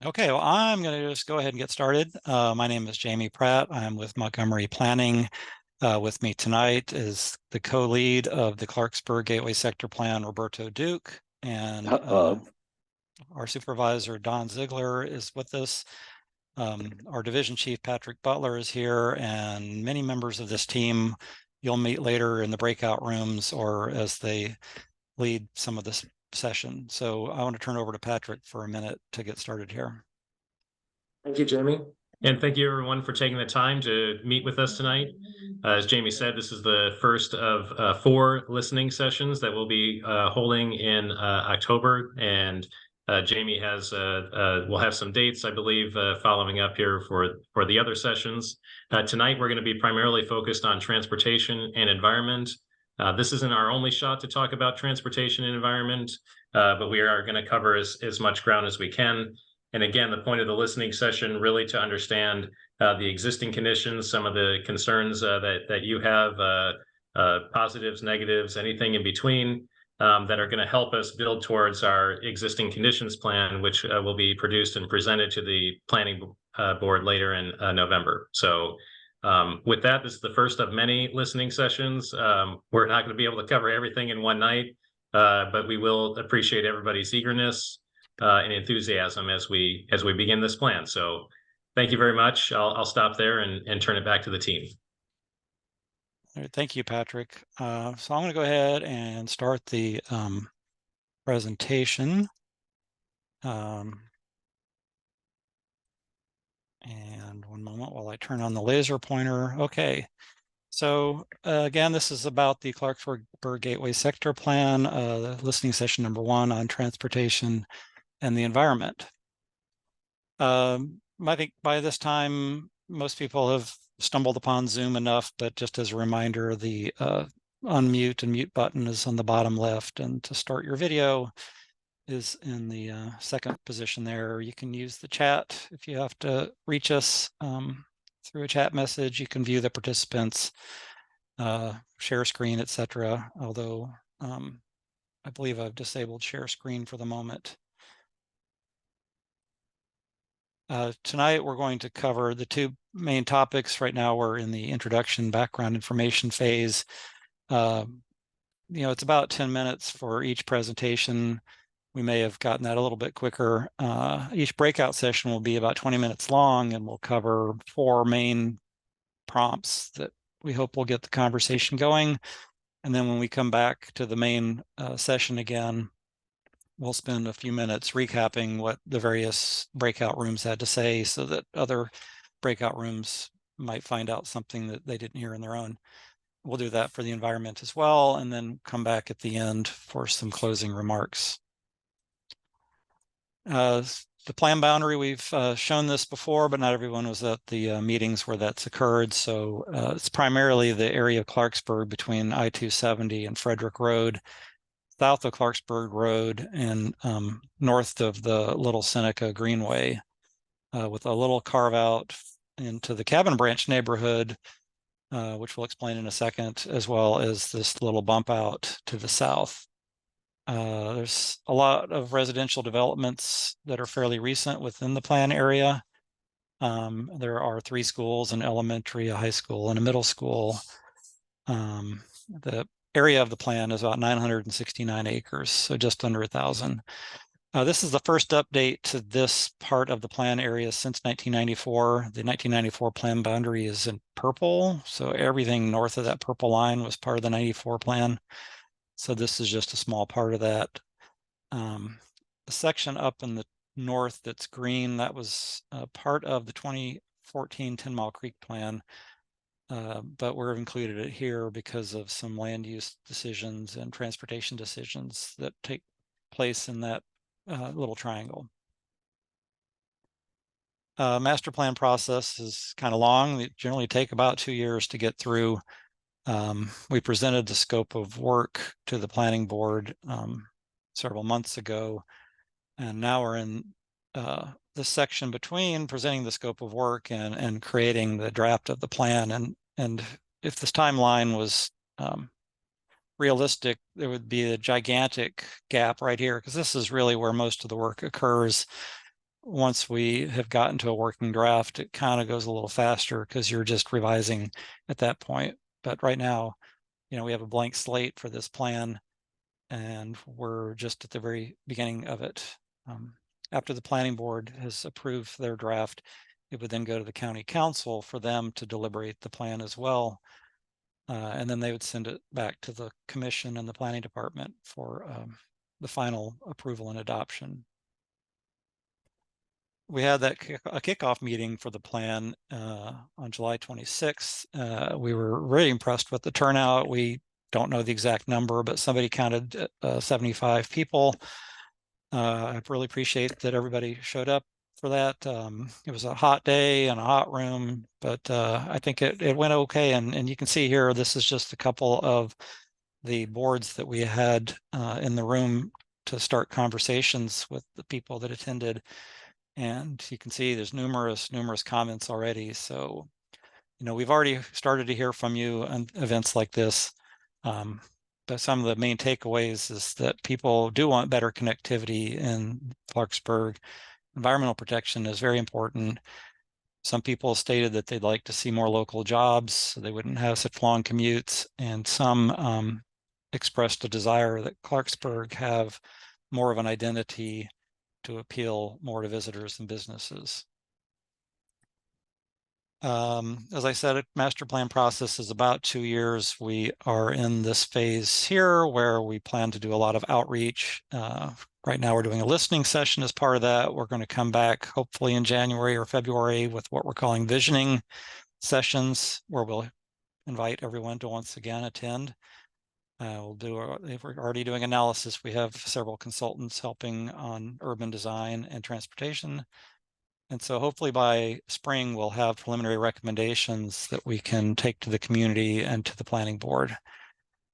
Okay, well, I'm going to just go ahead and get started. My name is Jamie Pratt. I'm with Montgomery Planning. With me tonight is the co-lead of the Clarksburg Gateway Sector Plan, Roberto Duke, and our supervisor, Don Ziegler, is with us. Our division chief, Patrick Butler, is here, and many members of this team you'll meet later in the breakout rooms or as they lead some of this session. So I want to turn over to Patrick for a minute to get started here. Thank you, Jamie. And thank you, everyone, for taking the time to meet with us tonight. As Jamie said, this is the first of 4 listening sessions that we'll be holding in October. And Jamie will have some dates, I believe, following up here for the other sessions. Tonight, we're going to be primarily focused on transportation and environment. This isn't our only shot to talk about transportation and environment, but we are going to cover as much ground as we can. And again, the point of the listening session really to understand the existing conditions, some of the concerns that you have, positives, negatives, anything in between that are going to help us build towards our existing conditions plan, which will be produced and presented to the planning board later in November. So with that, this is the first of many listening sessions. We're not going to be able to cover everything in one night, but we will appreciate everybody's eagerness and enthusiasm as we begin this plan. So thank you very much. I'll stop there and turn it back to the team. All right, thank you, Patrick. So I'm going to go ahead and start the presentation. And one moment while I turn on the laser pointer. Okay. So again, this is about the Clarksburg Gateway Sector Plan, listening session number 1 on transportation and the environment. I think by this time, most people have stumbled upon Zoom enough, but just as a reminder, the unmute and mute button is on the bottom left, and to start your video is in the second position there. You can use the chat if you have to reach us through a chat message. You can view the participants, share screen, etc. Although I believe I've disabled share screen for the moment. Tonight, we're going to cover the 2 main topics. Right now, we're in the introduction background information phase. It's about 10 minutes for each presentation. We may have gotten that a little bit quicker. Each breakout session will be about 20 minutes long, and we'll cover 4 main prompts that we hope will get the conversation going. And then when we come back to the main session again, we'll spend a few minutes recapping what the various breakout rooms had to say so that other breakout rooms might find out something that they didn't hear in their own. We'll do that for the environment as well, and then come back at the end for some closing remarks. The plan boundary, we've shown this before, but not everyone was at the meetings where that's occurred. So it's primarily the area of Clarksburg between I-270 and Frederick Road, south of Clarksburg Road, and north of the Little Seneca Greenway, with a little carve out into the Cabin Branch neighborhood, which we'll explain in a second, as well as this little bump out to the south. There's a lot of residential developments that are fairly recent within the plan area. There are 3 schools, an elementary, a high school, and a middle school. The area of the plan is about 969 acres, so just under 1,000. This is the first update to this part of the plan area since 1994. The 1994 plan boundary is in purple, so everything north of that purple line was part of the 94 plan. So this is just a small part of that. The section up in the north that's green, that was part of the 2014 10 Mile Creek plan. But we're included it here because of some land use decisions and transportation decisions that take place in that little triangle. Master plan process is kind of long. They generally take about 2 years to get through. We presented the scope of work to the planning board several months ago, and now we're in the section between presenting the scope of work and creating the draft of the plan. And if this timeline was realistic, there would be a gigantic gap right here, because this is really where most of the work occurs. once we have gotten to a working draft, it kind of goes a little faster because you're just revising at that point. But right now, we have a blank slate for this plan, and we're just at the very beginning of it. After the planning board has approved their draft, it would then go to the county council for them to deliberate the plan as well. And then they would send it back to the commission and the planning department for the final approval and adoption. We had a kickoff meeting for the plan on July 26th. We were really impressed with the turnout. We don't know the exact number, but somebody counted 75 people. I really appreciate that everybody showed up for that. It was a hot day and a hot room, but I think it went okay. And you can see here, this is just a couple of the boards that we had in the room to start conversations with the people that attended. And you can see there's numerous comments already. So, we've already started to hear from you on events like this. But some of the main takeaways is that people do want better connectivity in Clarksburg. Environmental protection is very important. Some people stated that they'd like to see more local jobs so they wouldn't have such long commutes. And some expressed a desire that Clarksburg have more of an identity to appeal more to visitors and businesses. As I said, master plan process is about 2 years. We are in this phase here where we plan to do a lot of outreach. Right now we're doing a listening session as part of that. We're going to come back hopefully in January or February with what we're calling visioning sessions, where we'll invite everyone to once again attend. If we're already doing analysis, we have several consultants helping on urban design and transportation. And so hopefully by spring, we'll have preliminary recommendations that we can take to the community and to the planning board.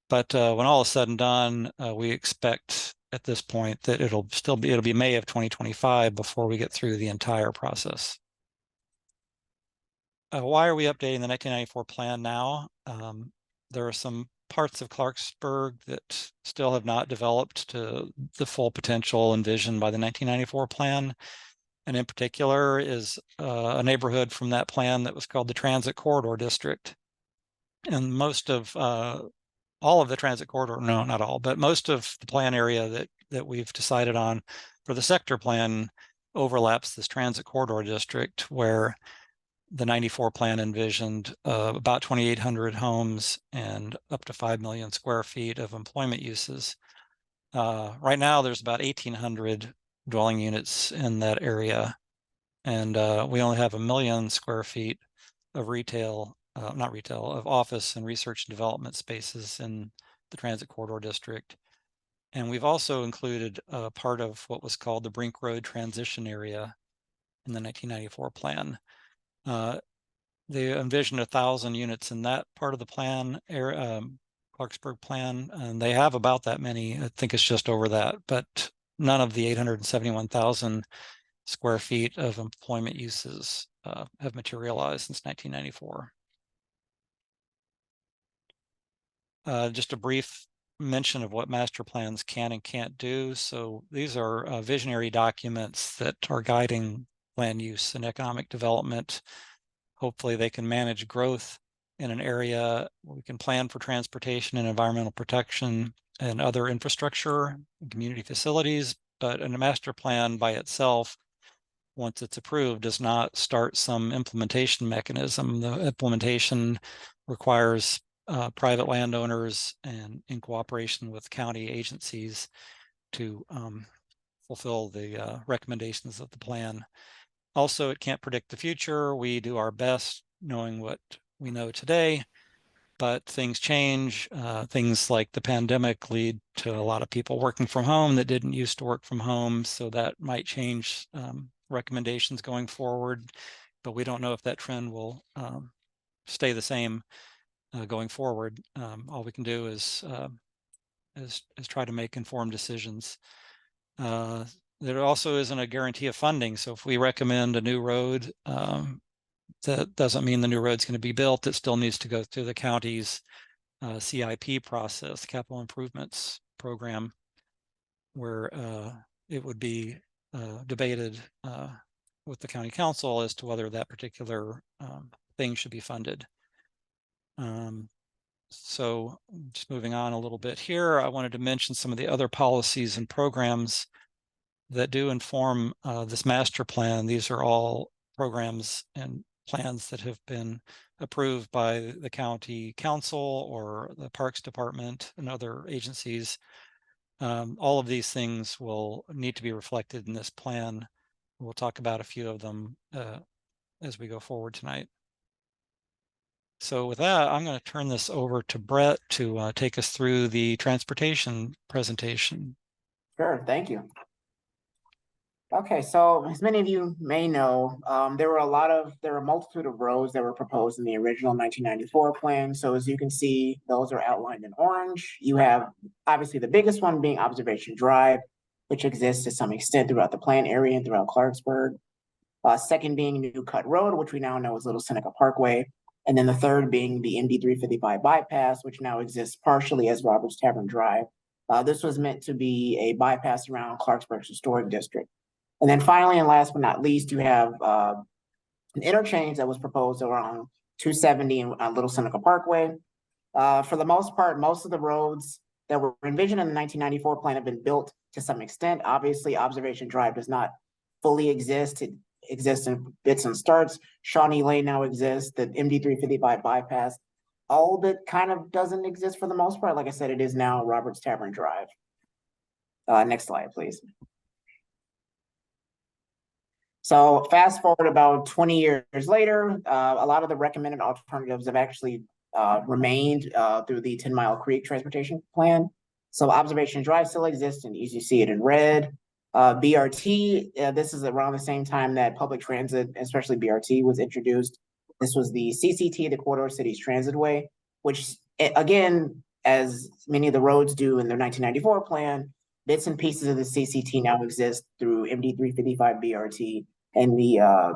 But when all is said and done, we expect at this point that it'll be May of 2025 before we get through the entire process. Why are we updating the 1994 plan now? There are some parts of Clarksburg that still have not developed to the full potential envisioned by the 1994 plan. And in particular is a neighborhood from that plan that was called the Transit Corridor District. And most of all of the transit corridor, no, not all, but most of the plan area that we've decided on for the sector plan overlaps this transit corridor district, where the 94 plan envisioned about 2,800 homes and up to 5 million square feet of employment uses. Right now, there's about 1,800 dwelling units in that area, and we only have 1 million square feet of of office and research and development spaces in the transit corridor district. And we've also included part of what was called the Brink Road transition area in the 1994 plan. They envisioned 1,000 units in that part of the plan, Clarksburg plan, and they have about that many. I think it's just over that, but none of the 871,000 square feet of employment uses have materialized since 1994. Just a brief mention of what master plans can and can't do. So these are visionary documents that are guiding land use and economic development. Hopefully they can manage growth in an area. We can plan for transportation and environmental protection and other infrastructure and community facilities, but in a master plan by itself, once it's approved, does not start some implementation mechanism. The implementation requires private landowners and in cooperation with county agencies to fulfill the recommendations of the plan. Also, it can't predict the future. We do our best knowing what we know today, but things change. Things like the pandemic lead to a lot of people working from home that didn't used to work from home. So that might change recommendations going forward, but we don't know if that trend will stay the same going forward. All we can do is try to make informed decisions. There also isn't a guarantee of funding. So if we recommend a new road, that doesn't mean the new road's going to be built. It still needs to go through the county's CIP process, capital improvements program, where it would be debated with the county council as to whether that particular thing should be funded. So just moving on a little bit here, I wanted to mention some of the other policies and programs that do inform this master plan. These are all programs and plans that have been approved by the county council or the Parks Department and other agencies. All of these things will need to be reflected in this plan. We'll talk about a few of them as we go forward tonight. So with that, I'm going to turn this over to Brett to take us through the transportation presentation. Sure, thank you. Okay, so as many of you may know, there were a multitude of roads that were proposed in the original 1994 plan. So as you can see, those are outlined in orange. You have obviously the biggest one being Observation Drive, which exists to some extent throughout the plan area and throughout Clarksburg. Second being New Cut Road, which we now know is Little Seneca Parkway. And then the third being the MD 355 bypass, which now exists partially as Roberts Tavern Drive. This was meant to be a bypass around Clarksburg's historic district. And then finally, and last but not least, you have an interchange that was proposed around 270 and Little Seneca Parkway. For the most part, most of the roads that were envisioned in the 1994 plan have been built to some extent. Obviously, Observation Drive does not fully exist. It exists in bits and starts. Shawnee Lane now exists. The MD 355 bypass, all of it kind of doesn't exist for the most part. Like I said, it is now Roberts Tavern Drive. Next slide, please. So fast forward about 20 years later, a lot of the recommended alternatives have actually remained through the 10 Mile Creek Transportation Plan. So Observation Drive still exists, and you see it in red. BRT, this is around the same time that public transit, especially BRT, was introduced. This was the CCT, the Corridor Cities Transitway, which again, as many of the roads do in the 1994 plan, bits and pieces of the CCT now exist through MD 355 BRT and the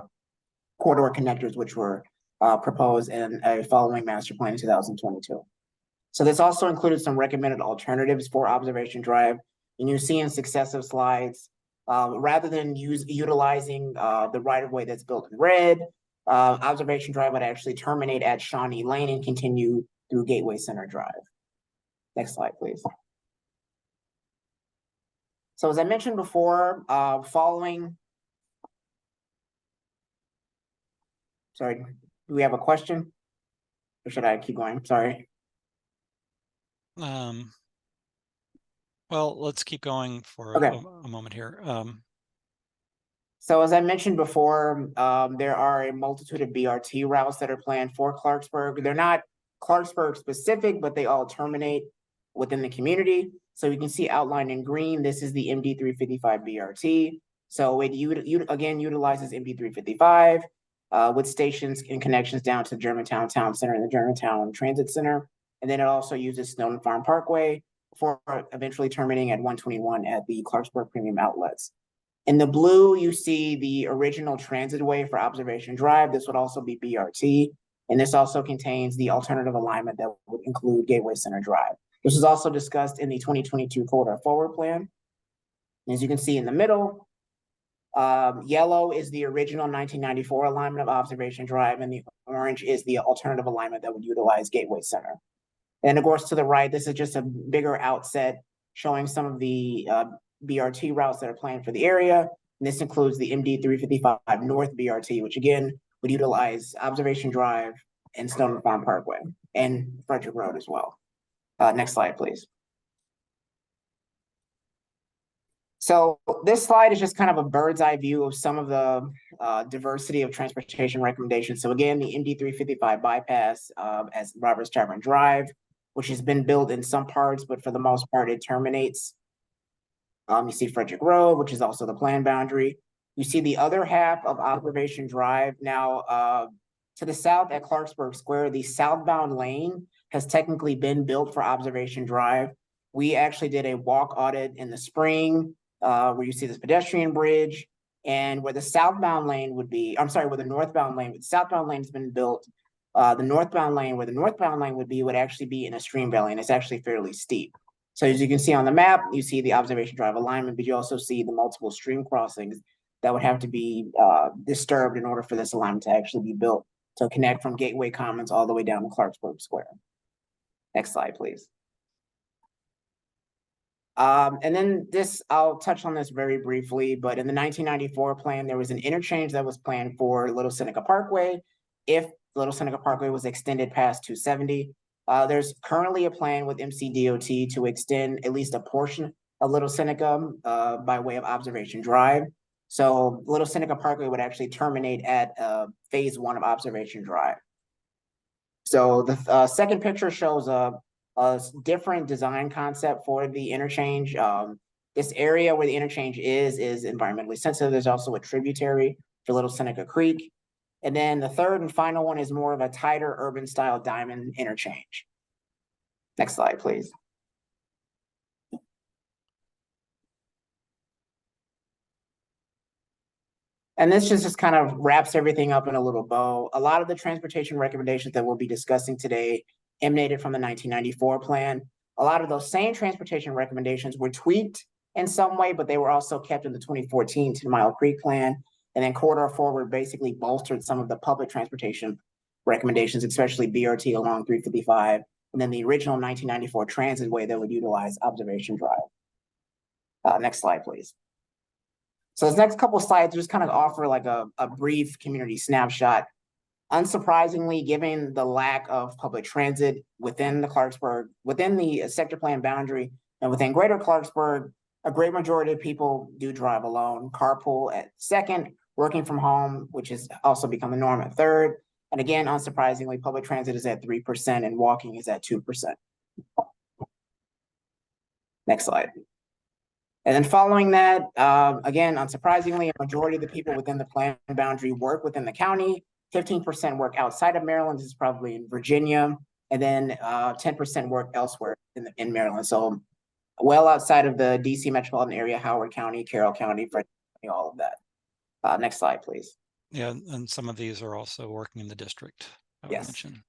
corridor connectors, which were proposed in a following master plan in 2022. So this also included some recommended alternatives for Observation Drive. And you see in successive slides, rather than utilizing the right-of-way that's built in red, Observation Drive would actually terminate at Shawnee Lane and continue through Gateway Center Drive. Next slide, please. So as I mentioned before, sorry, do we have a question? Or should I keep going? Sorry. Well, let's keep going for a moment here. So as I mentioned before, there are a multitude of BRT routes that are planned for Clarksburg. They're not Clarksburg specific, but they all terminate within the community. So you can see outlined in green, this is the MD 355 BRT. So it again utilizes MD 355 with stations and connections down to Germantown Town Center and the Germantown Transit Center. And then it also uses Snowden Farm Parkway before eventually terminating at 121 at the Clarksburg Premium Outlets. In the blue, you see the original transitway for Observation Drive. This would also be BRT. And this also contains the alternative alignment that would include Gateway Center Drive. This was also discussed in the 2022 Corridor Forward Plan. As you can see in the middle, yellow is the original 1994 alignment of Observation Drive, and the orange is the alternative alignment that would utilize Gateway Center. And of course, to the right, this is just a bigger outset showing some of the BRT routes that are planned for the area. And this includes the MD 355 North BRT, which again would utilize Observation Drive and Snowden Farm Parkway and Frederick Road as well. Next slide, please. So this slide is just kind of a bird's eye view of some of the diversity of transportation recommendations. So again, the MD 355 bypass as Roberts Tavern Drive, which has been built in some parts, but for the most part, it terminates. You see Frederick Road, which is also the plan boundary. You see the other half of Observation Drive. Now, to the south at Clarksburg Square, the southbound lane has technically been built for Observation Drive. We actually did a walk audit in the spring where you see this pedestrian bridge and where the southbound lane would be, I'm sorry, where the northbound lane, the southbound lane has been built. The northbound lane, where the northbound lane would be, would actually be in a stream valley, and it's actually fairly steep. So as you can see on the map, you see the observation drive alignment, but you also see the multiple stream crossings that would have to be disturbed in order for this alignment to actually be built to connect from Gateway Commons all the way down to Clarksburg Square. Next slide, please. And then this, I'll touch on this very briefly, but in the 1994 plan, there was an interchange that was planned for Little Seneca Parkway. If Little Seneca Parkway was extended past 270, there's currently a plan with MCDOT to extend at least a portion of Little Seneca by way of Observation Drive. So Little Seneca Parkway would actually terminate at phase 1 of Observation Drive. So the second picture shows a different design concept for the interchange. This area where the interchange is environmentally sensitive. There's also a tributary for Little Seneca Creek. And then the third and final one is more of a tighter urban style diamond interchange. Next slide, please. And this just kind of wraps everything up in a little bow. A lot of the transportation recommendations that we'll be discussing today emanated from the 1994 plan. A lot of those same transportation recommendations were tweaked in some way, but they were also kept in the 2014 10 Mile Creek plan. And then Corridor Forward basically bolstered some of the public transportation recommendations, especially BRT along 355, and then the original 1994 transitway that would utilize Observation Drive. Next slide, please. So this next couple of slides just kind of offer like a brief community snapshot. Unsurprisingly, given the lack of public transit within the Clarksburg, within the sector plan boundary, and within greater Clarksburg, a great majority of people do drive alone, carpool at second, working from home, which has also become the norm at third. And again, unsurprisingly, public transit is at 3% and walking is at 2%. Next slide. And then following that, again, unsurprisingly, a majority of the people within the plan boundary work within the county. 15% work outside of Maryland. This is probably in Virginia. And then 10% work elsewhere in Maryland. So well outside of the DC metropolitan area, Howard County, Carroll County, Frederick County, all of that. Next slide, please. Yeah, and some of these are also working in the district, I would mention.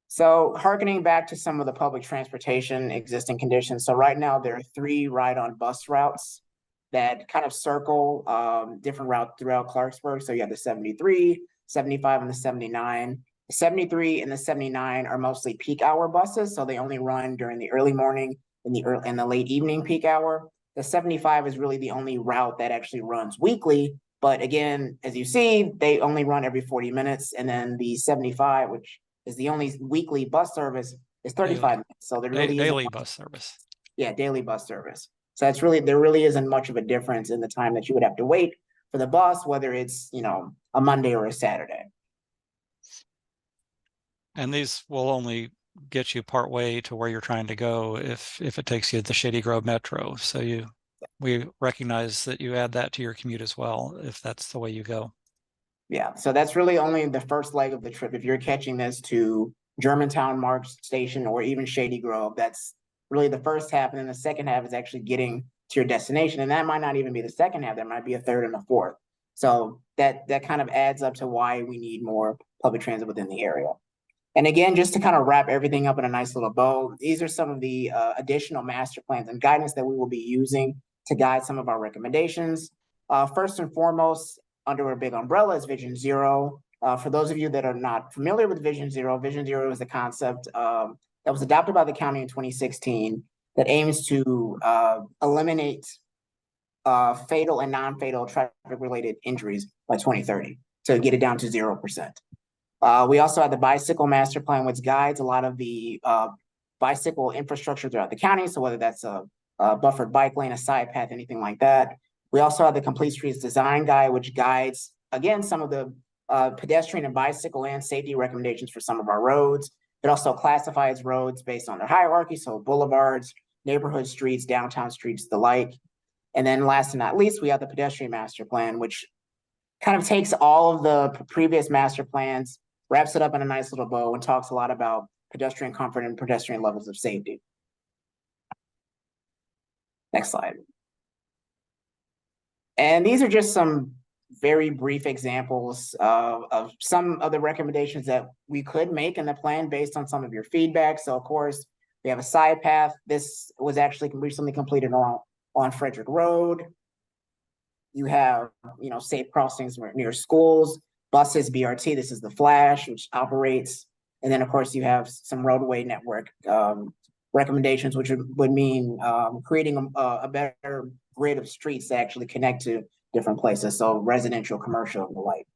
So harkening back to some of the public transportation existing conditions. So right now there are 3 ride-on bus routes that kind of circle different routes throughout Clarksburg. So you have the 73, 75, and the 79. The 73 and the 79 are mostly peak hour buses, so they only run during the early morning and the late evening peak hour. The 75 is really the only route that actually runs weekly. But again, as you see, they only run every 40 minutes. And then the 75, which is the only weekly bus service, is 35 minutes. So there really is daily bus service. Yeah, daily bus service. So that's really, there really isn't much of a difference in the time that you would have to wait for the bus, whether it's, you know, a Monday or a Saturday. And these will only get you part way to where you're trying to go if it takes you to the Shady Grove Metro. So we recognize that you add that to your commute as well, if that's the way you go. Yeah, so that's really only the first leg of the trip. If you're catching this to Germantown Mark Station or even Shady Grove, that's really the first half. And then the second half is actually getting to your destination. And that might not even be the second half. There might be a third and a fourth. So that kind of adds up to why we need more public transit within the area. And again, just to kind of wrap everything up in a nice little bow, these are some of the additional master plans and guidance that we will be using to guide some of our recommendations. First and foremost, under a big umbrella is Vision Zero. For those of you that are not familiar with Vision Zero is the concept that was adopted by the county in 2016 that aims to eliminate fatal and non-fatal traffic-related injuries by 2030 to get it down to 0%. We also have the bicycle master plan, which guides a lot of the bicycle infrastructure throughout the county. So whether that's a buffered bike lane, a side path, anything like that. We also have the Complete Streets Design Guide, which guides, again, some of the pedestrian and bicycle and safety recommendations for some of our roads. It also classifies roads based on their hierarchy, so boulevards, neighborhood streets, downtown streets, the like. And then last and not least, we have the pedestrian master plan, which kind of takes all of the previous master plans, wraps it up in a nice little bow, and talks a lot about pedestrian comfort and pedestrian levels of safety. Next slide. And these are just some very brief examples of some of the recommendations that we could make in the plan based on some of your feedback. So of course, We have a side path. This was actually recently completed on Frederick Road. You have, safe crossings near schools, buses, BRT. This is the Flash, which operates. And then, of course, you have some roadway network recommendations, which would mean creating a better grid of streets that actually connect to different places. So residential, commercial, and the like.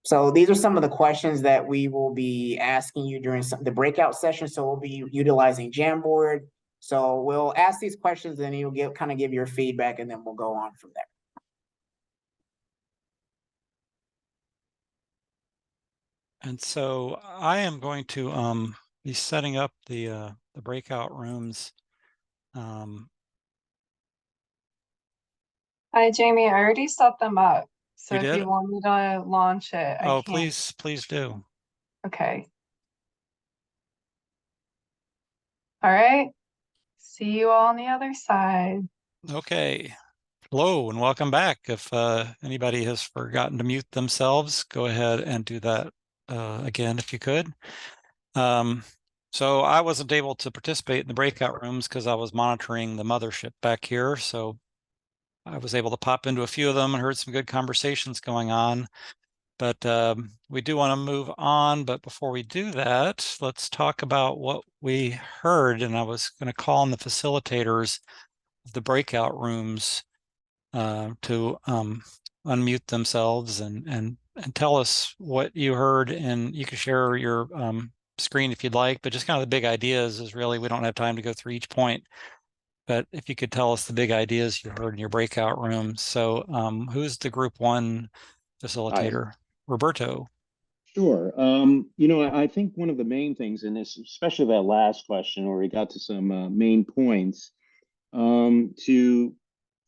So these are some of the questions that we will be asking you during the breakout session. So we'll be utilizing Jamboard. So we'll ask these questions and you'll kind of give your feedback, and then we'll go on from there. And so I am going to be setting up the breakout rooms. Hi, Jamie. I already set them up. So You if did? you want me to launch it, I Oh, can. please do. Okay. All right. See you all on the other side. Okay. Hello and welcome back. If anybody has forgotten to mute themselves, go ahead and do that again if you could. So I wasn't able to participate in the breakout rooms because I was monitoring the mothership back here. So I was able to pop into a few of them and heard some good conversations going on. But we do want to move on. But before we do that, let's talk about what we heard. And I was going to call on the facilitators of the breakout rooms to unmute themselves and tell us what you heard. And you can share your screen if you'd like, but just kind of the big ideas is really, we don't have time to go through each point. But if you could tell us the big ideas you heard in your breakout rooms. So who's the group one facilitator? Roberto. Sure. I think one of the main things in this, especially that last question where we got to some main points, for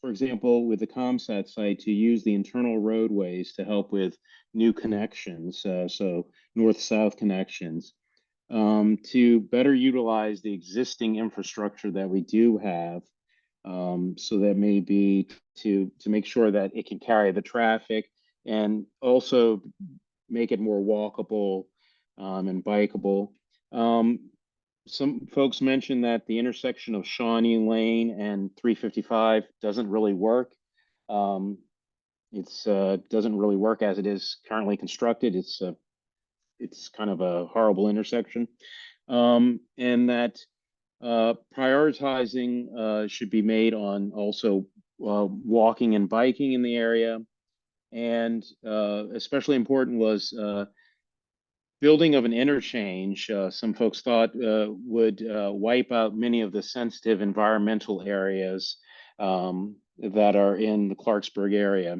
example, with the ComSat site, to use the internal roadways to help with new connections, so north-south connections, to better utilize the existing infrastructure that we do have. So that may be to make sure that it can carry the traffic and also make it more walkable and bikeable. Some folks mentioned that the intersection of Shawnee Lane and 355 doesn't really work. It's doesn't really work as it is currently constructed. It's kind of a horrible intersection, and that prioritizing should be made on also walking and biking in the area. And especially important was building of an interchange. Some folks thought would wipe out many of the sensitive environmental areas that are in the Clarksburg area,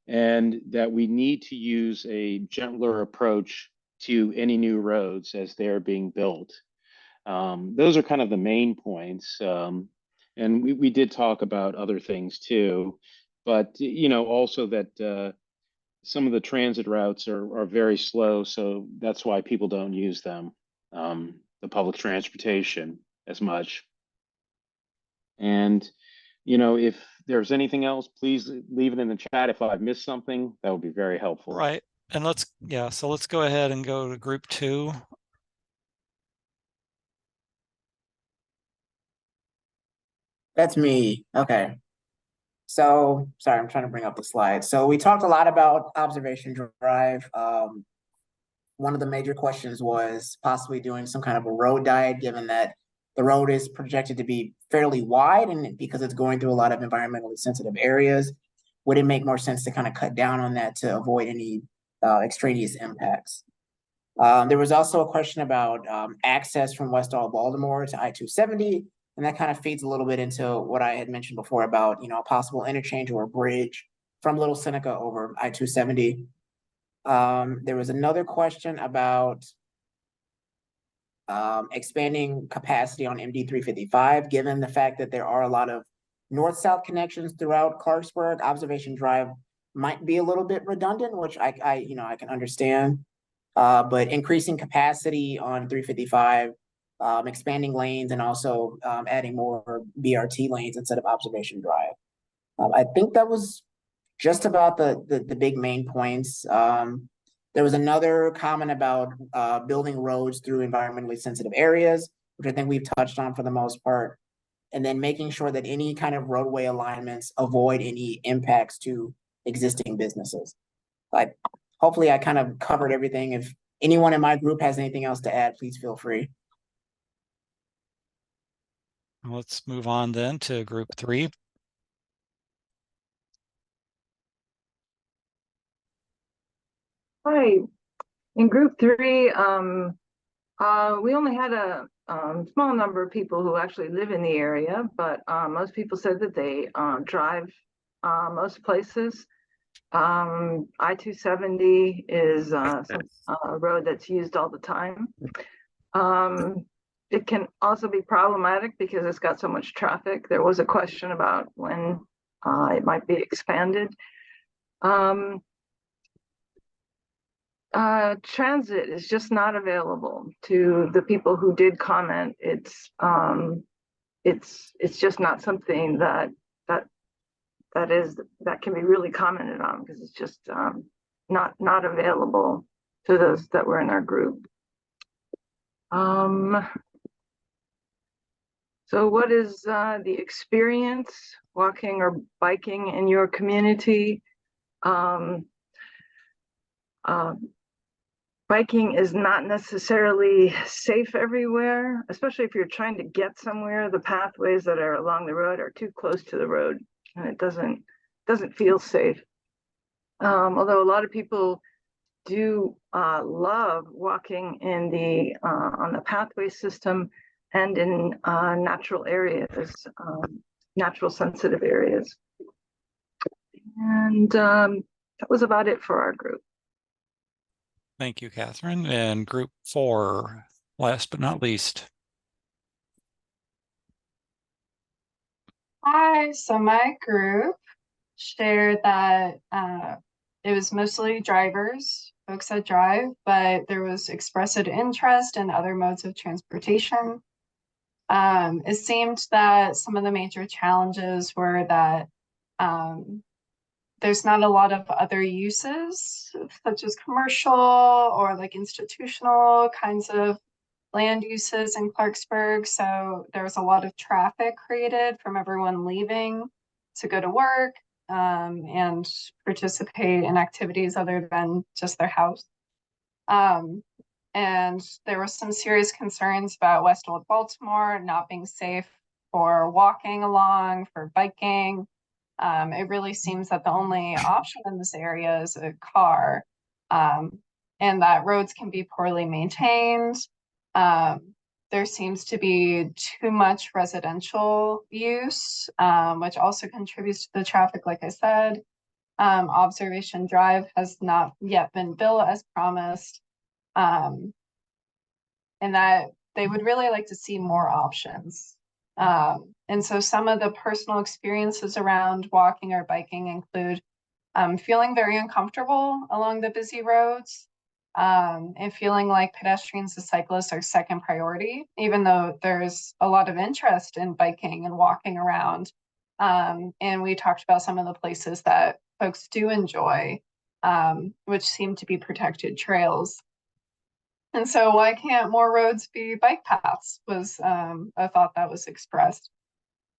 and that we need to use a gentler approach to any new roads as they're being built. Those are kind of the main points. And we did talk about other things too, but also that some of the transit routes are very slow, so that's why people don't use them, the public transportation, as much. And if there's anything else, please leave it in the chat. If I've missed something, that would be very helpful. Right. And so let's go ahead and go to group two. That's me. Okay. So, sorry, I'm trying to bring up the slide. So we talked a lot about observation drive. One of the major questions was possibly doing some kind of a road diet, given that the road is projected to be fairly wide, and because it's going through a lot of environmentally sensitive areas, would it make more sense to kind of cut down on that to avoid any extraneous impacts? There was also a question about access from West All Baltimore to I-270, and that kind of feeds a little bit into what I had mentioned before about, a possible interchange or a bridge from Little Seneca over I-270. There was another question about expanding capacity on MD-355, given the fact that there are a lot of north-south connections throughout Clarksburg. Observation Drive might be a little bit redundant, which I can understand. But increasing capacity on 355, expanding lanes, and also adding more BRT lanes instead of Observation Drive. I think that was just about the big main points. There was another comment about building roads through environmentally sensitive areas, which I think we've touched on for the most part. And then making sure that any kind of roadway alignments avoid any impacts to existing businesses. But hopefully I kind of covered everything. If anyone in my group has anything else to add, please feel free. Let's move on then to group 3. Hi, in group 3, we only had a small number of people who actually live in the area, but most people said that they drive most places. I-270 is a road that's used all the time. It can also be problematic because it's got so much traffic. There was a question about when it might be expanded. Transit is just not available to the people who did comment. It's just not something that can be really commented on, because it's just not available to those that were in our group. So what is the experience walking or biking in your community? Biking is not necessarily safe everywhere, especially if you're trying to get somewhere. The pathways that are along the road are too close to the road, and it doesn't feel safe. Although a lot of people do love walking in the on the pathway system and in natural areas, natural sensitive areas. And that was about it for our group. Thank you, Catherine. And group 4, last but not least. Hi, so my group shared that it was mostly drivers, folks that drive, but there was expressive interest in other modes of transportation. It seemed that some of the major challenges were that there's not a lot of other uses, such as commercial or like institutional kinds of land uses in Clarksburg. So there was a lot of traffic created from everyone leaving to go to work and participate in activities other than just their house. And there were some serious concerns about West Old Baltimore not being safe for walking along, for biking. It really seems that the only option in this area is a car, and that roads can be poorly maintained. There seems to be too much residential use, which also contributes to the traffic, like I said. Observation Drive has not yet been built as promised, and that they would really like to see more options. And so some of the personal experiences around walking or biking include feeling very uncomfortable along the busy roads, and feeling like pedestrians and cyclists are second priority, even though there's a lot of interest in biking and walking around. And we talked about some of the places that folks do enjoy, which seem to be protected trails. And so why can't more roads be bike paths was a thought that was expressed.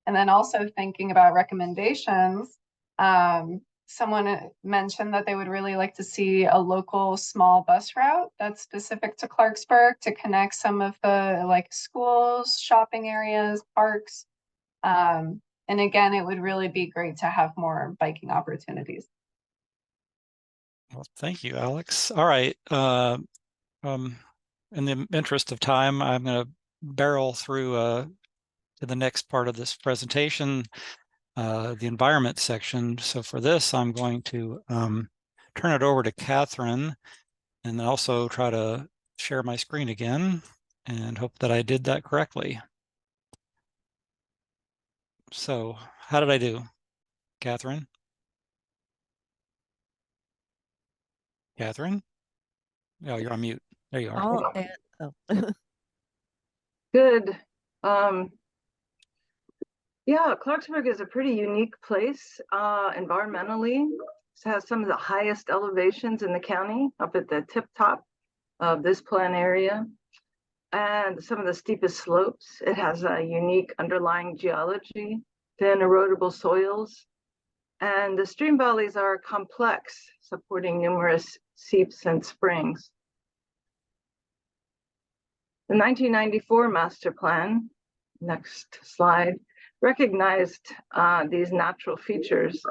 And then also thinking about recommendations, someone mentioned that they would really like to see a local small bus route that's specific to Clarksburg to connect some of the like schools, shopping areas, parks. And again, it would really be great to have more biking opportunities. Well, thank you, Alex. All right. In the interest of time, I'm going to barrel through to the next part of this presentation, the environment section. So for this, I'm going to turn it over to Catherine and also try to share my screen again and hope that I did that correctly. So how did I do, Catherine? Catherine? Oh, you're on mute. There you are. Good. Yeah, Clarksburg is a pretty unique place environmentally. has some of the highest elevations in the county, up at the tip top of this plan area, and some of the steepest slopes. It has a unique underlying geology, thin erodible soils, and the stream valleys are complex, supporting numerous seeps and springs. The 1994 master plan, next slide, recognized these natural features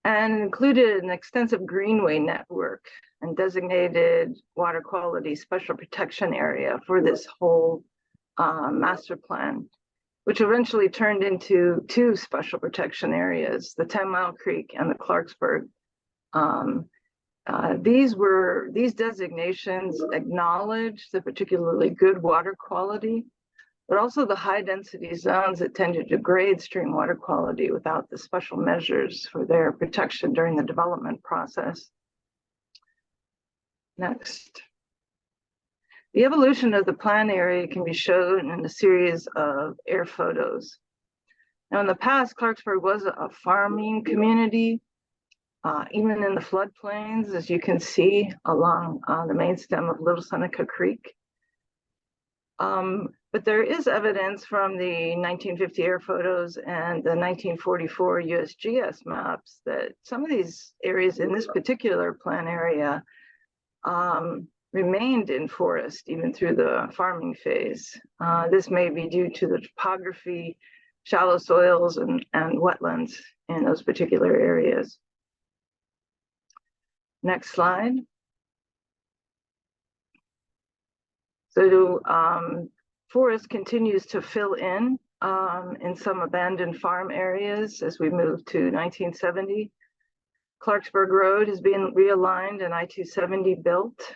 and included an extensive greenway network and designated water quality special protection area for this whole master plan, which eventually turned into 2 special protection areas, the 10 Mile Creek and the Clarksburg. These designations acknowledge the particularly good water quality, but also the high density zones that tend to degrade stream water quality without the special measures for their protection during the development process. Next. The evolution of the plan area can be shown in a series of air photos. Now, in the past, Clarksburg was a farming community, even in the floodplains, as you can see along the main stem of Little Seneca Creek. But there is evidence from the 1950 air photos and the 1944 USGS maps that some of these areas in this particular plan area remained in forest even through the farming phase. This may be due to the topography, shallow soils, and wetlands in those particular areas. Next slide. So forest continues to fill in some abandoned farm areas as we move to 1970. Clarksburg Road is being realigned and I-270 built.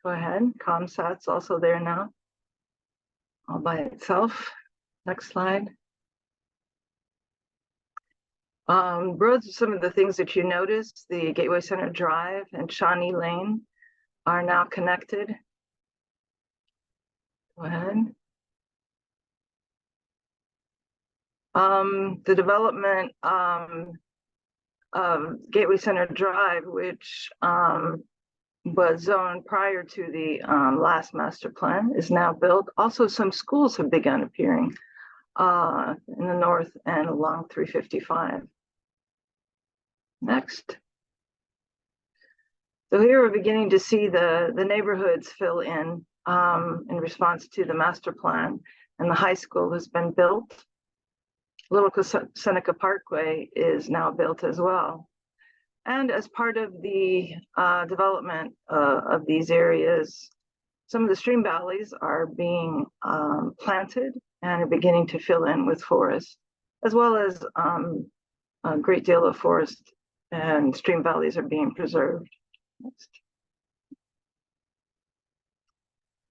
Go ahead, ComSat's also there now, all by itself. Next slide. Roads are some of the things that you noticed. The Gateway Center Drive and Shawnee Lane are now connected. Go ahead. The development of Gateway Center Drive, which was zoned prior to the last master plan, is now built. Also, some schools have begun appearing in the north and along 355. Next. So here we're beginning to see the neighborhoods fill in response to the master plan, and the high school has been built. Little Seneca Parkway is now built as well. And as part of the development of these areas, some of the stream valleys are being planted and are beginning to fill in with forest, as well as a great deal of forest and stream valleys are being preserved. Next.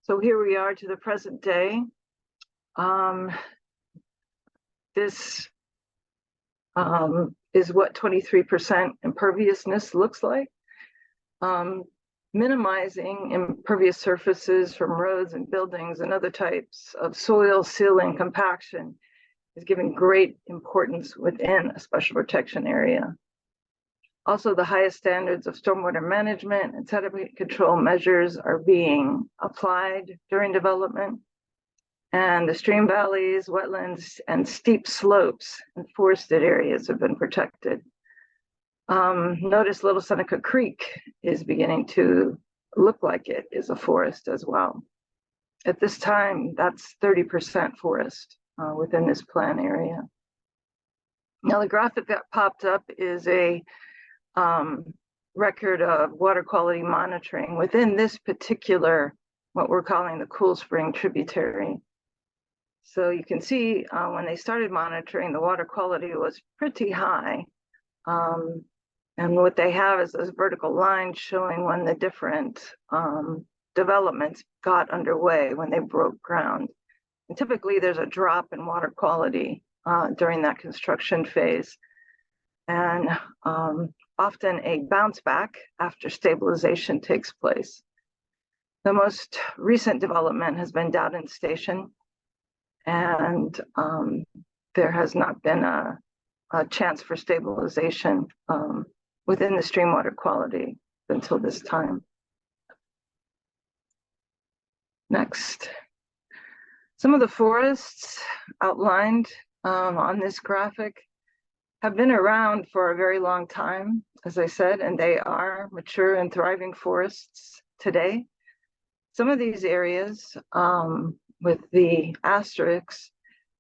So here we are to the present day. This is what 23% imperviousness looks like. Minimizing impervious surfaces from roads and buildings and other types of soil sealing compaction is given great importance within a special protection area. Also, the highest standards of stormwater management and sediment control measures are being applied during development. And the stream valleys, wetlands, and steep slopes and forested areas have been protected. Notice Little Seneca Creek is beginning to look like it is a forest as well. At this time, that's 30% forest within this plan area. Now, the graphic that popped up is a record of water quality monitoring within this particular, what we're calling the Cool Spring tributary. So you can see when they started monitoring, the water quality was pretty high. And what they have is those vertical lines showing when the different developments got underway, when they broke ground. And typically there's a drop in water quality during that construction phase. And often a bounce back after stabilization takes place. The most recent development has been Dowden Station. And there has not been a a chance for stabilization within the stream water quality until this time. Next. Some of the forests outlined on this graphic have been around for a very long time, as I said, and they are mature and thriving forests today. Some of these areas with the asterisks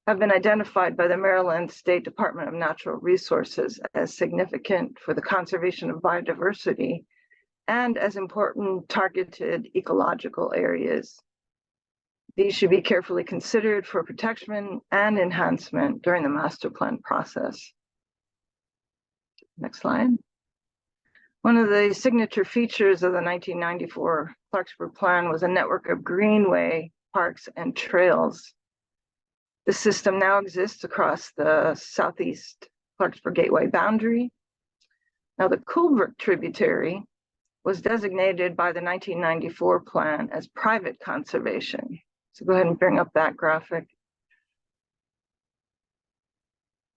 have been identified by the Maryland State Department of Natural Resources as significant for the conservation of biodiversity and as important targeted ecological areas. These should be carefully considered for protection and enhancement during the master plan process. Next slide. One of the signature features of the 1994 Clarksburg Plan was a network of greenway, parks, and trails. The system now exists across the southeast Clarksburg Gateway boundary. Now, the Coolbrook tributary was designated by the 1994 plan as private conservation. So go ahead and bring up that graphic.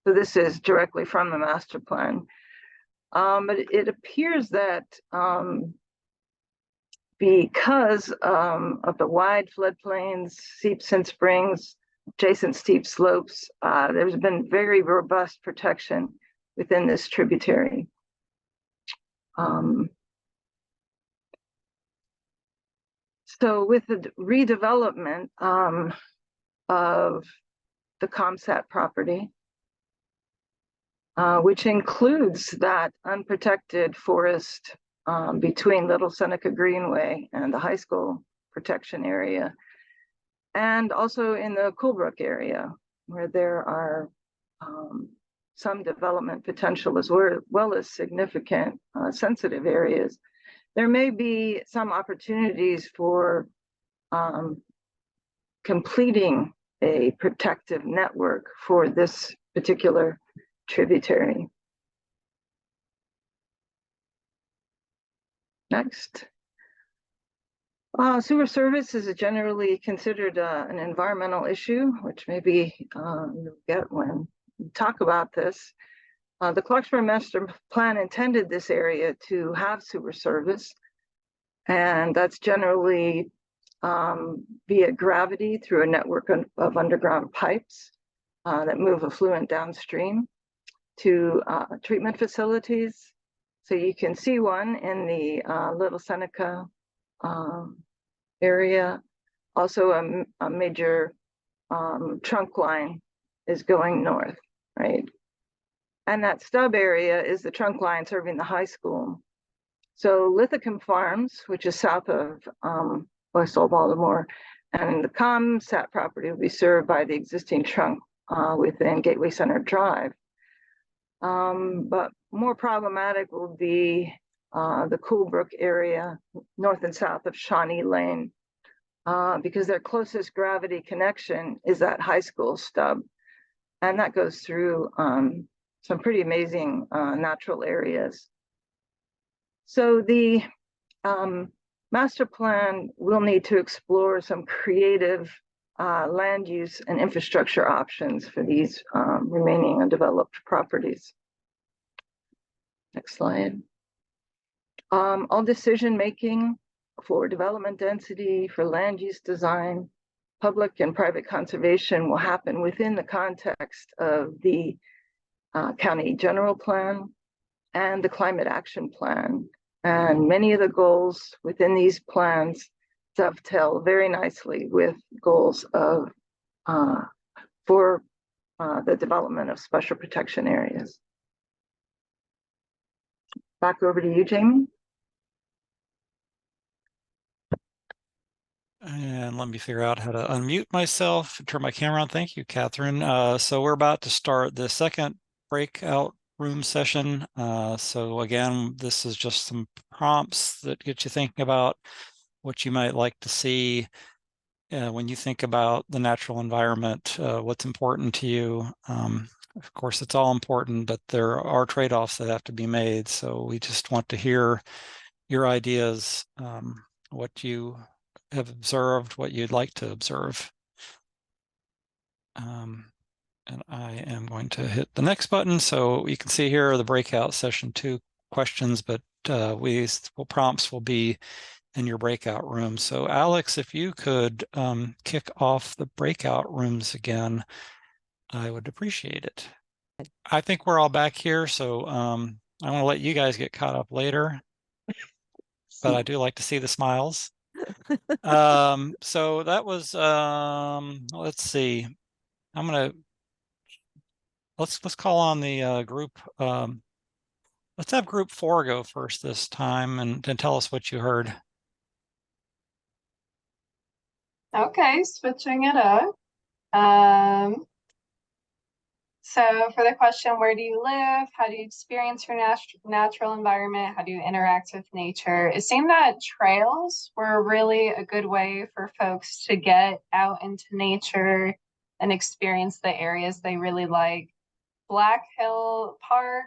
So this is directly from the master plan. But it appears that because of the wide floodplains, seeps and springs, adjacent steep slopes, there's been very robust protection within this tributary. So with the redevelopment of the ComSat property, which includes that unprotected forest between Little Seneca Greenway and the high school protection area, and also in the Coolbrook area, where there are some development potential as well as significant sensitive areas. There may be some opportunities for completing a protective network for this particular tributary. Next. Sewer service is generally considered an environmental issue, which maybe you'll get when we talk about this. The Clarksburg Master Plan intended this area to have sewer service, and that's generally via gravity through a network of underground pipes that move effluent downstream to treatment facilities. So you can see one in the Little Seneca area. Also a major trunk line is going north, right? And that stub area is the trunk line serving the high school. So Lithicum Farms, which is south of West Old Baltimore, and the ComSat property will be served by the existing trunk within Gateway Center Drive. But more problematic will be the Coolbrook area, north and south of Shawnee Lane, because their closest gravity connection is that high school stub. And that goes through some pretty amazing natural areas. So the master plan will need to explore some creative land use and infrastructure options for these remaining undeveloped properties. Next slide. All decision making for development density, for land use design, public and private conservation will happen within the context of the county general plan and the climate action plan. And many of the goals within these plans dovetail very nicely with goals of for the development of special protection areas. Back over to you, Jamie. And let me figure out how to unmute myself and turn my camera on. Thank you, Catherine. So we're about to start the second breakout room session. So again, this is just some prompts that get you thinking about what you might like to see when you think about the natural environment, what's important to you. Of course, it's all important, but there are trade-offs that have to be made. So we just want to hear your ideas, what you have observed, what you'd like to observe. And I am going to hit the next button. So you can see here are the breakout session 2 questions, but prompts will be in your breakout room. So Alex, if you could kick off the breakout rooms again, I would appreciate it. I think we're all back here, so I want to let you guys get caught up later, but I do like to see the smiles. So that was let's see. I'm gonna let's call on the group. Let's have group 4 go first this time and tell us what you heard. Okay, switching it up. So for the question, where do you live? How do you experience your natural environment? How do you interact with nature? It seemed that trails were really a good way for folks to get out into nature and experience the areas they really like. Black Hill Park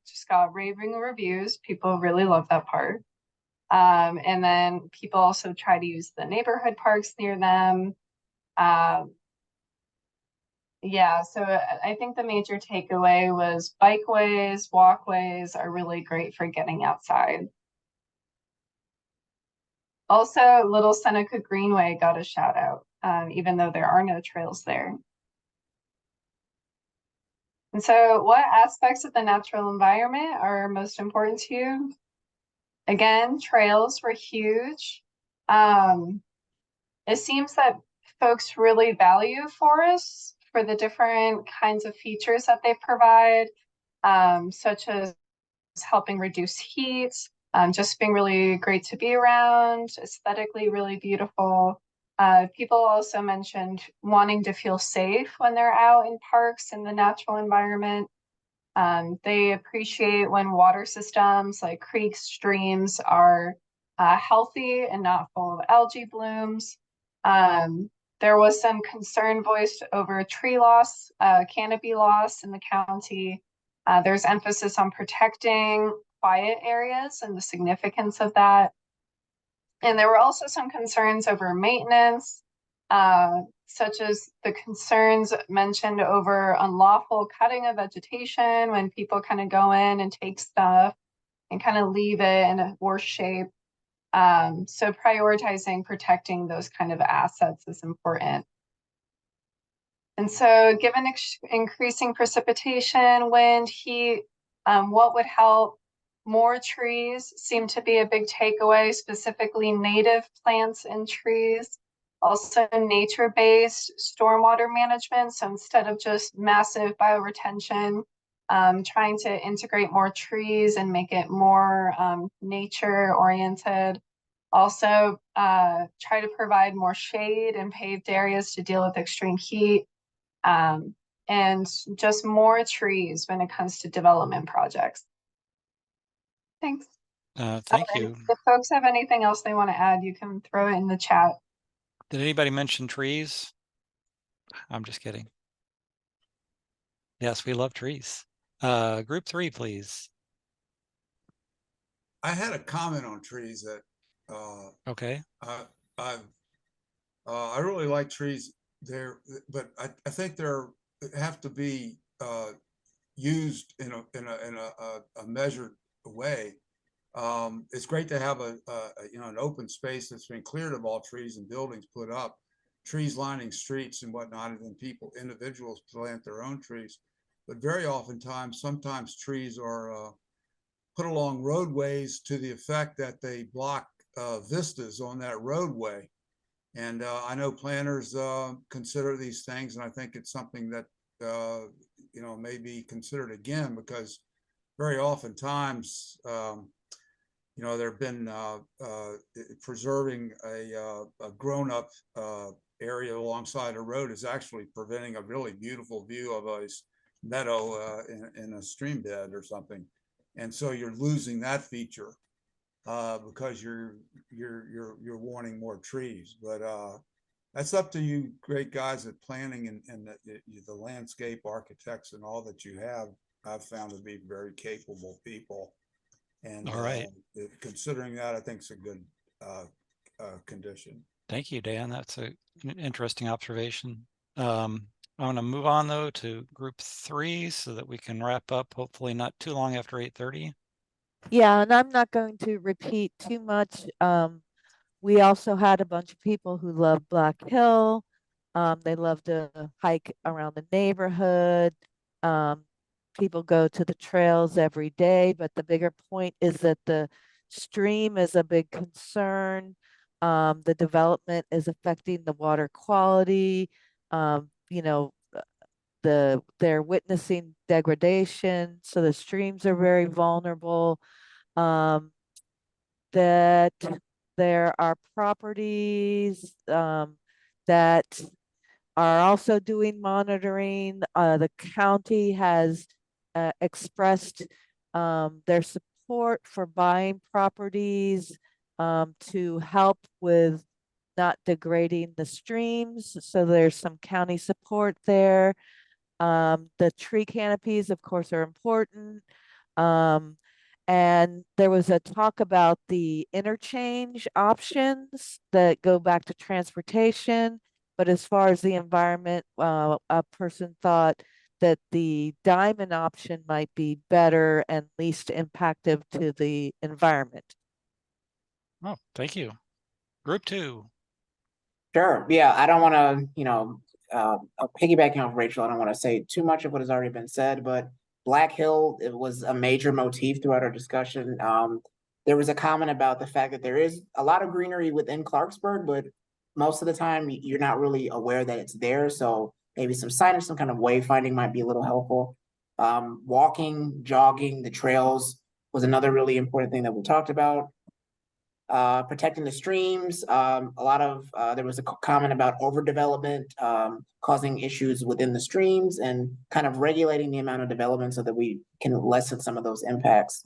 just got raving reviews. People really love that park. And then people also try to use the neighborhood parks near them. Yeah, so I think the major takeaway was bikeways, walkways are really great for getting outside. Also, Little Seneca Greenway got a shout out, even though there are no trails there. And so what aspects of the natural environment are most important to you? Again, trails were huge. It seems that folks really value forests for the different kinds of features that they provide, such as helping reduce heat, just being really great to be around, aesthetically really beautiful. People also mentioned wanting to feel safe when they're out in parks in the natural environment. They appreciate when water systems like creeks, streams are healthy and not full of algae blooms. There was some concern voiced over tree loss, canopy loss in the county. There's emphasis on protecting quiet areas and the significance of that. And there were also some concerns over maintenance, such as the concerns mentioned over unlawful cutting of vegetation when people kind of go in and take stuff and kind of leave it in a worse shape. So prioritizing protecting those kind of assets is important. And so given increasing precipitation, wind, heat, what would help? More trees seem to be a big takeaway, specifically native plants and trees. Also nature-based stormwater management. So instead of just massive bioretention, trying to integrate more trees and make it more nature-oriented. Also try to provide more shade and paved areas to deal with extreme heat. And just more trees when it comes to development projects. Thanks. Thank you. If folks have anything else they want to add, you can throw it in the chat. Did anybody mention trees? I'm just kidding. Yes, we love trees. Group 3, please. I had a comment on trees that Okay. I really like trees there, but I think they're have to be used in a measured way. It's great to have a an open space that's been cleared of all trees and buildings put up, trees lining streets and whatnot, and then individuals plant their own trees. But very oftentimes, sometimes trees are put along roadways to the effect that they block vistas on that roadway. And I know planners consider these things, and I think it's something that may be considered again, because very oftentimes there have been preserving a grown-up area alongside a road is actually preventing a really beautiful view of a meadow in a stream bed or something, and so you're losing that feature because you're wanting more trees. But that's up to you great guys at planning and the landscape architects and all that you have. I've found to be very capable people. And all right, considering that, I think it's a good condition. Thank you, Dan. That's an interesting observation. I'm going to move on though to group 3 so that we can wrap up, hopefully not too long after 8:30. Yeah, and I'm not going to repeat too much. We also had a bunch of people who love Black Hill. They love to hike around the neighborhood. People go to the trails every day, but the bigger point is that the stream is a big concern. The development is affecting the water quality. You know, they're witnessing degradation, so the streams are very vulnerable. That there are properties that are also doing monitoring. The county has expressed their support for buying properties to help with not degrading the streams. So there's some county support there. The tree canopies, of course, are important. Um, and there was a talk about the interchange options that go back to transportation. But as far as the environment, a person thought that the diamond option might be better and least impactve to the environment. Oh, thank you. Group 2. Sure. Yeah, I don't want to, piggybacking off Rachel, I don't want to say too much of what has already been said, but Black Hill, it was a major motif throughout our discussion. There was a comment about the fact that there is a lot of greenery within Clarksburg, but most of the time you're not really aware that it's there. So maybe some signage, some kind of wayfinding might be a little helpful. Walking, jogging, the trails was another really important thing that we talked about. Protecting the streams. A lot of there was a comment about overdevelopment causing issues within the streams and kind of regulating the amount of development so that we can lessen some of those impacts.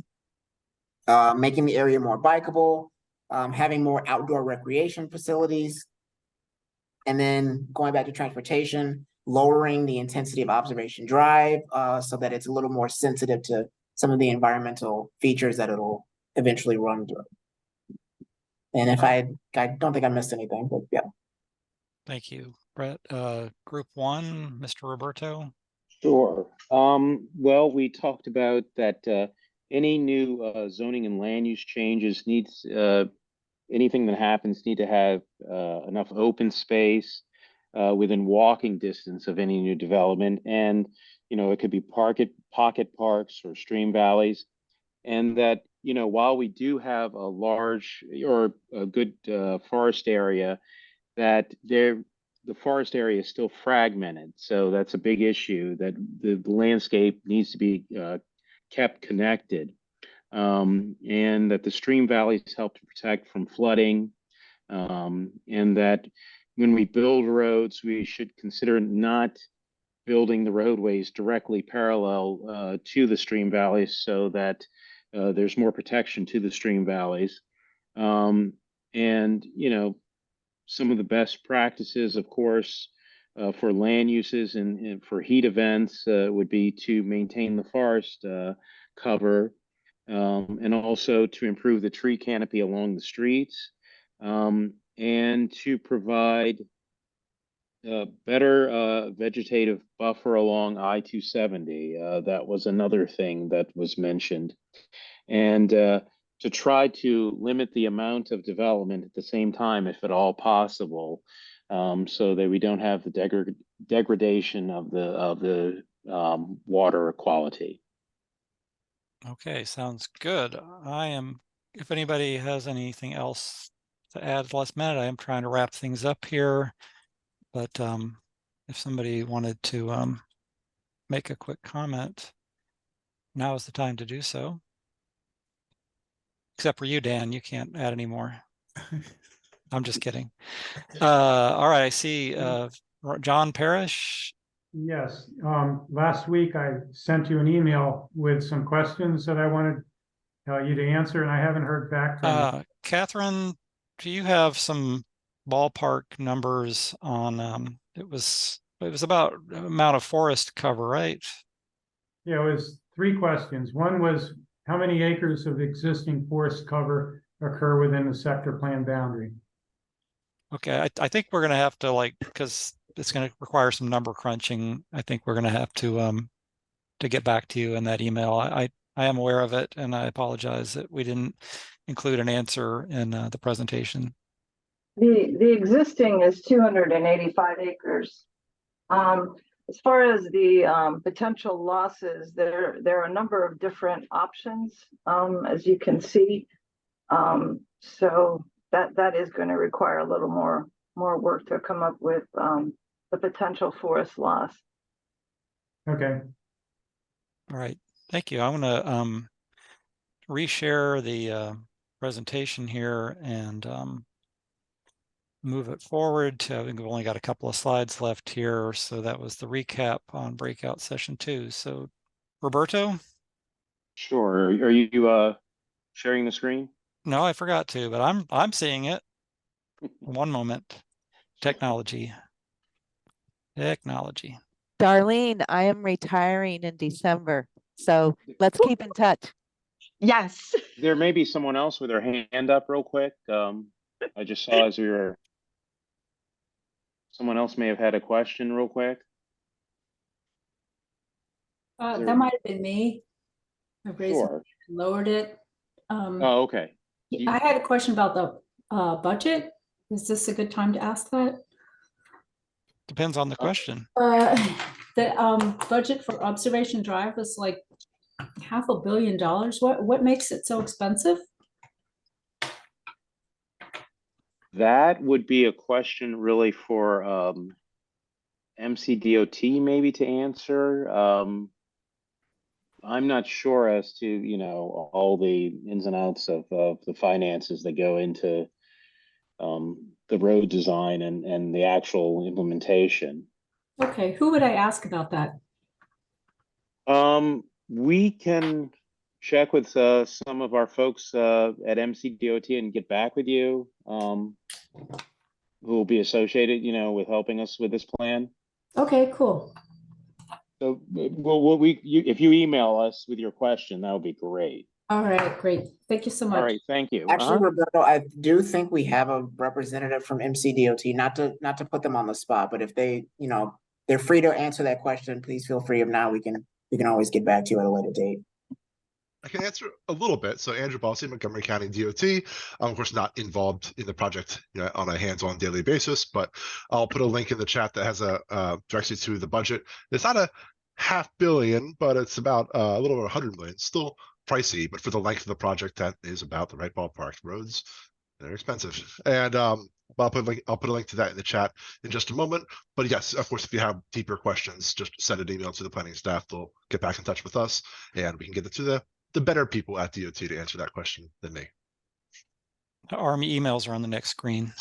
Making the area more bikeable, having more outdoor recreation facilities, and then going back to transportation, lowering the intensity of Observation Drive so that it's a little more sensitive to some of the environmental features that it'll eventually run through. And if I don't think I missed anything, but yeah. Thank you, Brett. Group 1, Mr. Roberto. Sure. Well, we talked about that any new zoning and land use changes needs anything that happens need to have enough open space within walking distance of any new development, and it could be pocket parks or stream valleys, and that while we do have a large or a good forest area, that the forest area is still fragmented. So that's a big issue, that the landscape needs to be kept connected, and that the stream valleys help to protect from flooding, and that when we build roads, we should consider not building the roadways directly parallel to the stream valleys so that there's more protection to the stream valleys. And some of the best practices, of course, for land uses and for heat events would be to maintain the forest cover, and also to improve the tree canopy along the streets, and to provide better vegetative buffer along I-270. That was another thing that was mentioned. And to try to limit the amount of development at the same time, if at all possible, so that we don't have the degradation of the water quality. Okay, sounds good. If anybody has anything else to add at the last minute, I am trying to wrap things up here. But if somebody wanted to make a quick comment, now is the time to do so. Except for you, Dan, you can't add any more. I'm just kidding. All right, I see John Parrish. Yes, last week I sent you an email with some questions that I wanted you to answer, and I haven't heard back from you. Catherine, do you have some ballpark numbers on it was about amount of forest cover, right? Yeah, it was 3 questions. One was, how many acres of existing forest cover occur within the sector plan boundary? Okay, I think we're gonna have to, because it's going to require some number crunching. I think we're going to have to get back to you in that email. I am aware of it, and I apologize that we didn't include an answer in the presentation. The existing is 285 acres. As far as the potential losses, there are a number of different options, as you can see. So that is going to require a little more work to come up with the potential forest loss. Okay, All right, thank you. I'm going to reshare the presentation here and move it forward to, I think we've only got a couple of slides left here. So that was the recap on breakout session 2. So Roberto? Sure. Are you sharing the screen? No, I forgot to, but I'm seeing it. One moment. Technology. Darlene, I am retiring in December, so let's keep in touch. Yes. There may be someone else with their hand up real quick. I just saw as we were, someone else may have had a question real quick. That might have been me. I raised Sure. lowered it. Oh, okay. I had a question about the budget. Is this a good time to ask that? Depends on the question. The budget for Observation Drive was like $500 million. What makes it so expensive? That would be a question really for MCDOT maybe to answer. I'm not sure as to, you know, all the ins and outs of the finances that go into the road design and the actual implementation. Okay, who would I ask about that? We can check with some of our folks at MCDOT and get back with you, who will be associated, you know, with helping us with this plan. Okay, cool. So, if you email us with your question, that would be great. All right, great. Thank you so much. All right, thank you. Actually, Roberto, I do think we have a representative from MCDOT, not to put them on the spot, but if they, you know, they're free to answer that question, please feel free. If not, we can always get back to you at a later date. I can answer a little bit. So Andrew Bossy, Montgomery County DOT, I'm of course not involved in the project, you know, on a hands-on daily basis, but I'll put a link in the chat that has a directly to the budget. It's not a $500 million, but it's about a little over 100 million. Still pricey, but for the length of the project, that is about the right ballpark. Roads, they're expensive, and I'll put a link to that in the chat in just a moment. But yes, of course, if you have deeper questions, just send an email to the planning staff. They'll get back in touch with us, and we can get it to the better people at DOT to answer that question than me. Our emails are on the next screen.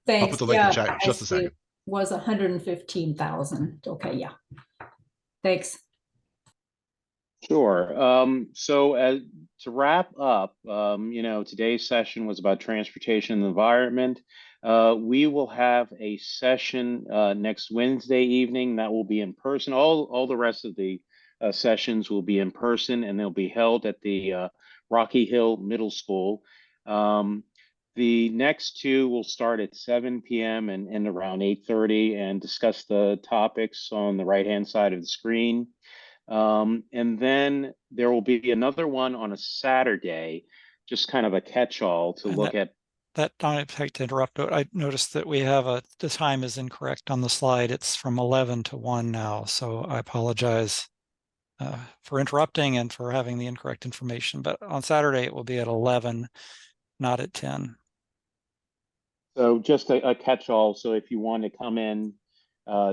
Thanks. I'll put the link in the chat in just a second. It was 115,000. Okay, yeah. Thanks. Sure. So to wrap up, you know, today's session was about transportation and environment. We will have a session next Wednesday evening that will be in person. All the rest of the sessions will be in person, and they'll be held at the Rocky Hill Middle School. The next two will start at 7 p.m. and end around 8:30 and discuss the topics on the right-hand side of the screen. And then there will be another one on a Saturday, just kind of a catch-all to look at. That I hate to interrupt, but I noticed that we have the time is incorrect on the slide. It's from 11 to 1 now, so I apologize for interrupting and for having the incorrect information. But on Saturday it will be at 11, not at 10. So just a catch-all. So if you want to come in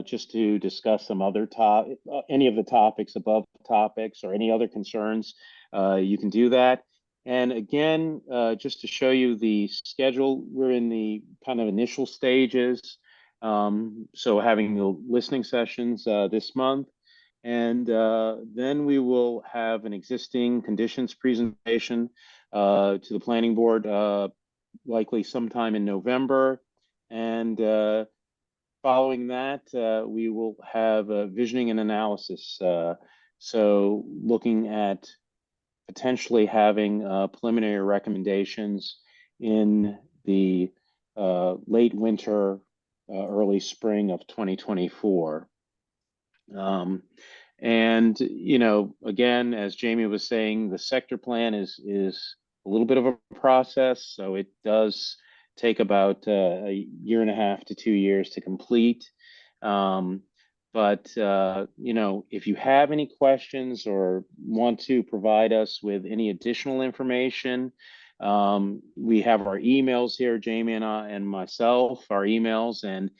just to discuss some other any of the topics above topics or any other concerns, you can do that. And again, just to show you the schedule, we're in the kind of initial stages. So having the listening sessions this month, and then we will have an existing conditions presentation to the planning board, likely sometime in November. And following that, we will have visioning and analysis. So looking at potentially having preliminary recommendations in the late winter early spring of 2024. And, you know, again, as Jamie was saying, the sector plan is a little bit of a process. So it does take about a year and a half to 2 years to complete. But, you know, if you have any questions or want to provide us with any additional information, we have our emails here, Jamie and I and myself, our emails, and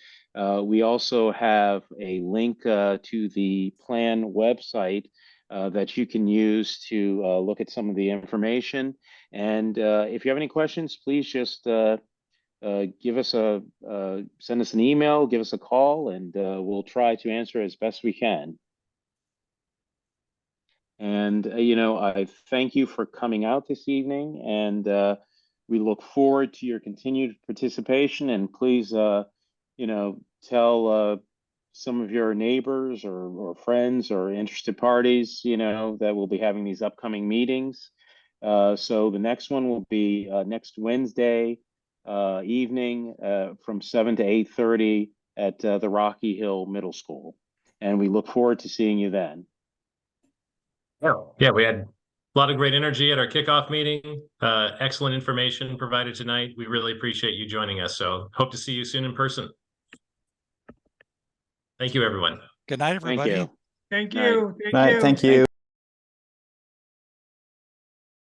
we also have a link to the plan website that you can use to look at some of the information. And if you have any questions, please just give us send us an email, give us a call, and we'll try to answer as best we can. And, you know, I thank you for coming out this evening, and we look forward to your continued participation. And please, you know, tell some of your neighbors or friends or interested parties, you know, that we'll be having these upcoming meetings. So the next one will be next Wednesday evening from 7 to 8:30 at the Rocky Hill Middle School. And we look forward to seeing you then. Yeah, we had a lot of great energy at our kickoff meeting. Excellent information provided tonight. We really appreciate you joining us. So hope to see you soon in person. Thank you, everyone. Good night, everybody. Thank you. Thank Night. you. Thank Right, you. thank you.